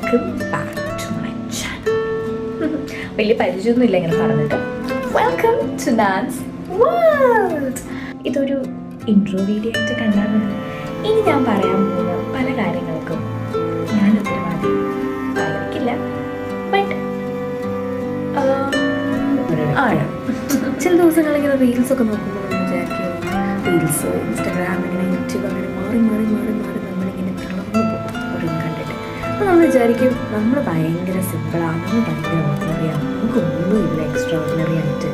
Welcome back to my channel. വലിയ പരിചയമൊന്നുമില്ല ഇങ്ങനെ പറഞ്ഞിട്ട്. Welcome to Nan's world. ഇതൊരു ഇൻട്രോ വീഡിയോ ആയിട്ട് കണ്ടാൽ മതി. ഇനി ഞാൻ പറയാൻ പോകുന്ന പല കാര്യങ്ങൾക്കും ഞാൻ ഉത്തരവാദി ആയിരിക്കില്ല. ബട്ട് ആണ്. ചില ദിവസങ്ങളിങ്ങനെ റീൽസൊക്കെ നോക്കുമ്പോൾ നമ്മൾ വിചാരിക്കും റീൽസ്, ഇൻസ്റ്റാഗ്രാം, ഇങ്ങനെ യൂട്യൂബ് അങ്ങനെ മാറി നമ്മളിങ്ങനെ തളർന്നു പോകും ഓരോന്ന് കണ്ടിട്ട്. അപ്പോൾ നമ്മൾ വിചാരിക്കും നമ്മൾ ഭയങ്കര സിമ്പിളാണ്, നമ്മൾ ഭയങ്കര ഓർഡിനറിയാണ്, നമുക്കൊന്നുമില്ല എക്സ്ട്രാ ഓർഡിനറി ആയിട്ട്,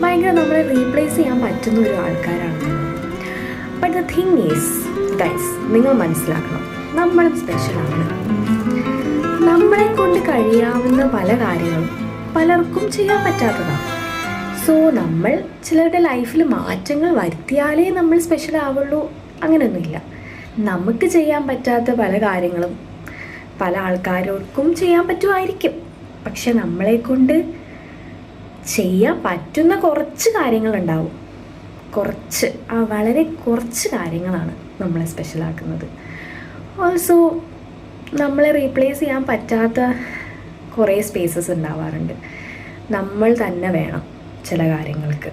ഭയങ്കര നമ്മളെ റീപ്ലേസ് ചെയ്യാൻ പറ്റുന്ന ഒരു ആൾക്കാരാണ്. But the thing is guys, നിങ്ങൾ മനസ്സിലാക്കണം, നമ്മളും സ്പെഷ്യലാണ്. നമ്മളെ കൊണ്ട് കഴിയാവുന്ന പല കാര്യങ്ങളും പലർക്കും ചെയ്യാൻ പറ്റാത്തതാണ്. സോ നമ്മൾ ചിലരുടെ ലൈഫിൽ മാറ്റങ്ങൾ വരുത്തിയാലേ നമ്മൾ സ്പെഷ്യൽ ആവുള്ളൂ, അങ്ങനെയൊന്നുമില്ല. നമുക്ക് ചെയ്യാൻ പറ്റാത്ത പല കാര്യങ്ങളും പല ആൾക്കാർക്കും ചെയ്യാൻ പറ്റുമായിരിക്കും. പക്ഷെ നമ്മളെ കൊണ്ട് ചെയ്യാൻ പറ്റുന്ന കുറച്ച് കാര്യങ്ങളുണ്ടാവും. വളരെ കുറച്ച് കാര്യങ്ങളാണ് നമ്മളെ സ്പെഷ്യലാക്കുന്നത്. ഓൾസോ നമ്മളെ റീപ്ലേസ് ചെയ്യാൻ പറ്റാത്ത കുറേ സ്പേസസ് ഉണ്ടാവാറുണ്ട്. നമ്മൾ തന്നെ വേണം ചില കാര്യങ്ങൾക്ക്.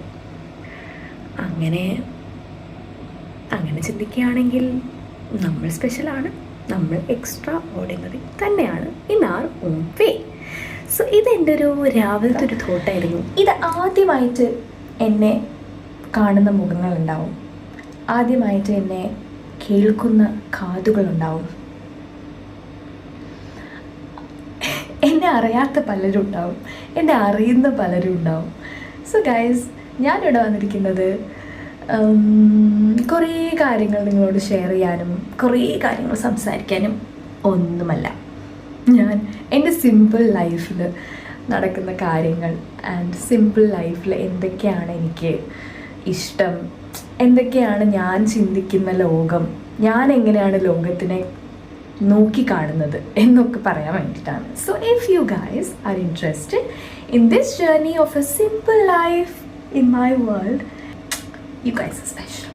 അങ്ങനെ ചിന്തിക്കുകയാണെങ്കിൽ നമ്മൾ സ്പെഷ്യലാണ്, നമ്മൾ എക്സ്ട്രാ ഓർഡിനറി തന്നെയാണ് in R on way. So ഇതെൻ്റെ ഒരു രാവിലത്തെ ഒരു തോട്ടായിരുന്നു. ഇത് ആദ്യമായിട്ട് എന്നെ കാണുന്ന മുഖങ്ങളുണ്ടാവും, ആദ്യമായിട്ട് എന്നെ കേൾക്കുന്ന കാതുകളുണ്ടാവും, എന്നെ അറിയാത്ത പലരും ഉണ്ടാവും, എന്നെ അറിയുന്ന പലരും ഉണ്ടാവും. സോ ഗൈസ്, ഞാനിവിടെ വന്നിരിക്കുന്നത് കുറേ കാര്യങ്ങൾ നിങ്ങളോട് ഷെയർ ചെയ്യാനും കുറേ കാര്യങ്ങൾ സംസാരിക്കാനും ഒന്നുമല്ല. ഞാൻ എൻ്റെ സിമ്പിൾ ലൈഫിൽ നടക്കുന്ന കാര്യങ്ങൾ ആൻഡ് സിമ്പിൾ ലൈഫിൽ എന്തൊക്കെയാണ് എനിക്ക് ഇഷ്ടം, എന്തൊക്കെയാണ് ഞാൻ ചിന്തിക്കുന്ന ലോകം, ഞാൻ എങ്ങനെയാണ് ലോകത്തിനെ നോക്കിക്കാണുന്നത് എന്നൊക്കെ പറയാൻ വേണ്ടിയിട്ടാണ്. So if you guys are interested in this journey of a simple life in my world, you guys are special.